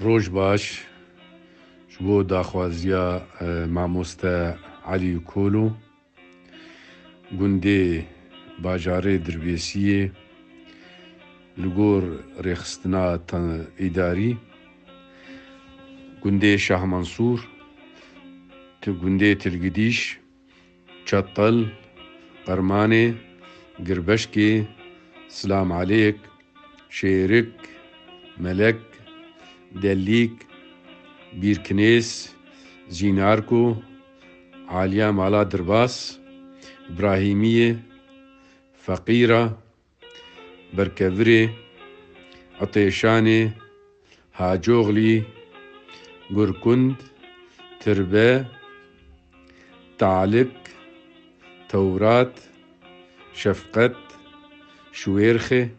ڕۆژ باش ji bo daxwaziya mamoste Elî Kol û gundê bajarê Dirbêsiyê li gor rêxistina îdarî, gundê Şah Mensûr, gundê Tilgidîş, Çetel, Qermanê, Girbeşkê, Silam Alêk, Şêrik, Melek, Dellîk, Bîrkinês, Zînarko, Aliya Mala Dirbas, İbrahîmiyê, Feqîra, Berkevirê, Etêşanê, Hacoxlî, Gurkund, Tirbe, Talik, Tewrat, Şefqet, Şwêrxê,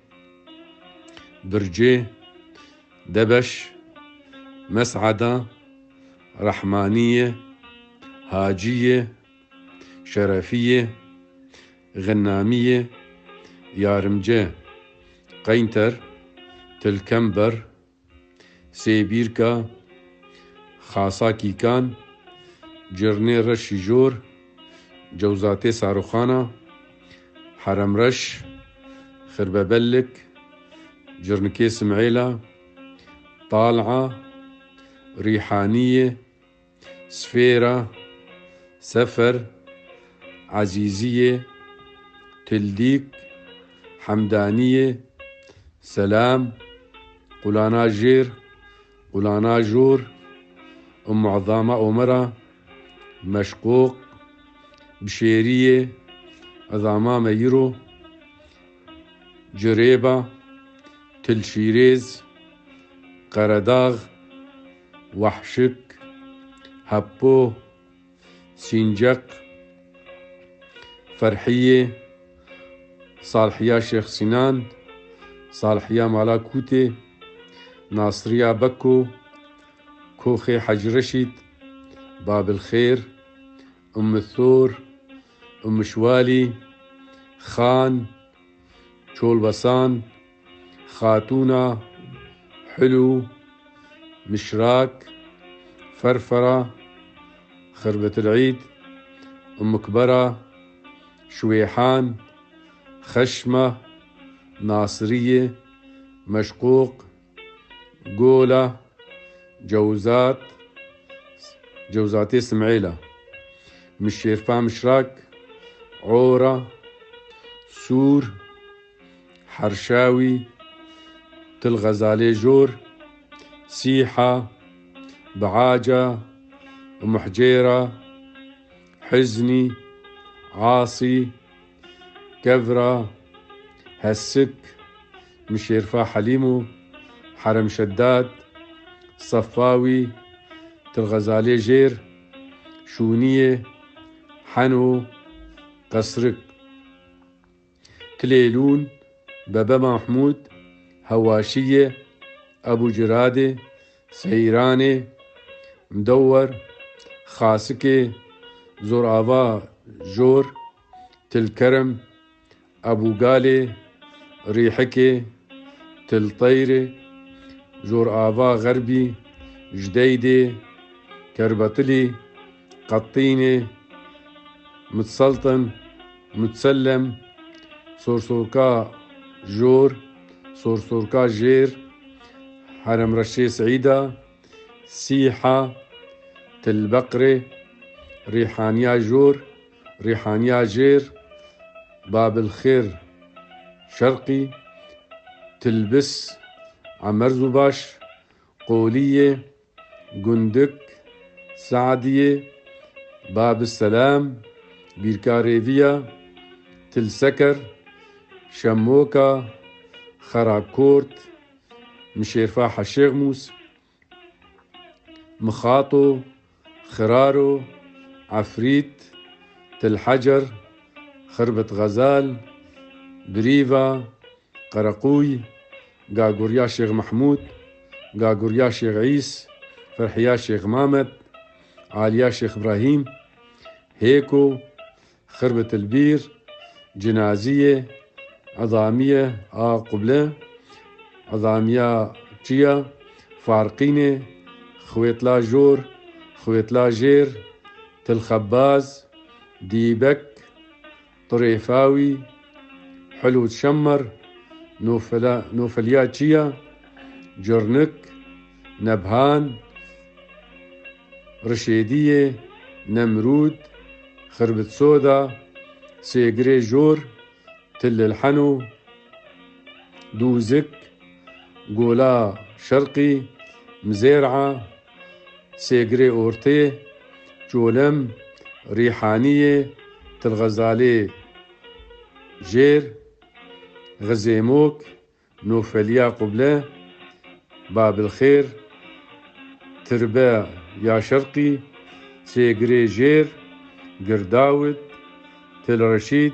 Bircê, Debeş, Mes'ada, Rehmaniyê, Haciyê, Şerefiyê, Ğennamiyê, Yarımce, Qeynter, Tilkember, Sêbîrka, Xasa Kîkan, Cirnê Reşî Jor, Cewzatê Saroxana, Heremreş, Xirbebellik, Cirnikê Simêla, Tal'a, Rîhaniyê, Sfêra, Sefer, Ezîziyê, Tildîk, Hemdaniyê, Selam, Qulana Jêr, Qulana Jor, Muezzama Omera, Meşkûk, Bişêriyê, Ezama Meyîro, Cirêba, Tilşîrêz, Qeredağ, Wehşik, Heppo, Sincek, Ferhiyê, Salihiya Şêx Sinan, Salihiya Mala Kûtê, Nasiriya Bekko, Koxê Hacı Reşîd, Babilxêr, Thor, Şwalî, Xan, Çolbesan, Xatûna, Hilû, Mişrak, Ferfera, Xirbetil'îd, Kbera, Şwêhan, Xeşme, Nasiriyê, Meşkûk, Gola, Cewzat, Cewzatê Simêla, Mişêrfa Mişrak, Ora, Sûr, Herşawî, Tilxezalê Jor, Sîha, Biaca, Muhcêra, Hiznî, Asî, Kevra, Hessik, Mişêrfa Helîmo, Heremşeddad, Sefawî, Tilxezalê Jêr, Şûniyê, Heno, Qesrik, Tilêlûn, Bebe Mahmûd, Hewaşiyê, Ebuciradê, Seyranê, Mdewwer, Xasikê, Zorava Jor, Tilkerem, Ebugalê, Rîhikê, Tilteyrê, Zorava Gerbî, Jdeydê, Kerbetilî, Qattînê, Mitseltin, Mitsellem, Sorsorka Jor, Sorsorka Jêr, Heremreşê Sîda, Sîha, Tilbeqrê, Rîhaniya Jor, Rîhaniya Jêr, Babilxêr Şerqî, Tilbis, Emerzubaş, Qoliyê, Gundik, Saadiyê, Babisselam, Bîrkarêviya, Tilseker, Şemmoka, Xerakort, Mişêrfa Heşêxmûs, Mixato, Xiraro, Efrît, Tilhecer, Xirbet Xezal, Birîva, Qereqûy, Gaguriya Şêx Mehmûd, Gaguriya Şêx Îs, Ferhiya Şêx Mamed, Aliya Şêx İbrahîm, Hêko, Xirbetilbîr, Cinaziyê, Ezamiye a Quble, Ezamiya Çiya, فارقيني خويتلا جور خويتلا جير تلخباز ديبك طريفاوي حلو تشمر نوفلياتشيا جرنك نبهان رشيدية نمرود خربت سودا سيجري جور تل الحنو دوزك قولا شرقي مزيرعة سيجري أورتي جولم ريحانية تلغزالي جير غزيموك نوفليا قبله باب الخير تربا يا شرقي سيجري جير قرداود تل رشيد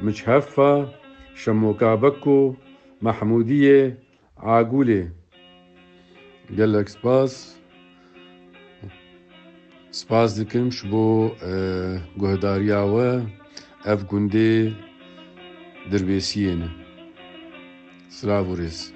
مجهفة شموكا بكو محمودية عاقولة قال لك سپاس دکم شبو گهداریاوه اف گنده دربیسیینه سلاو ریس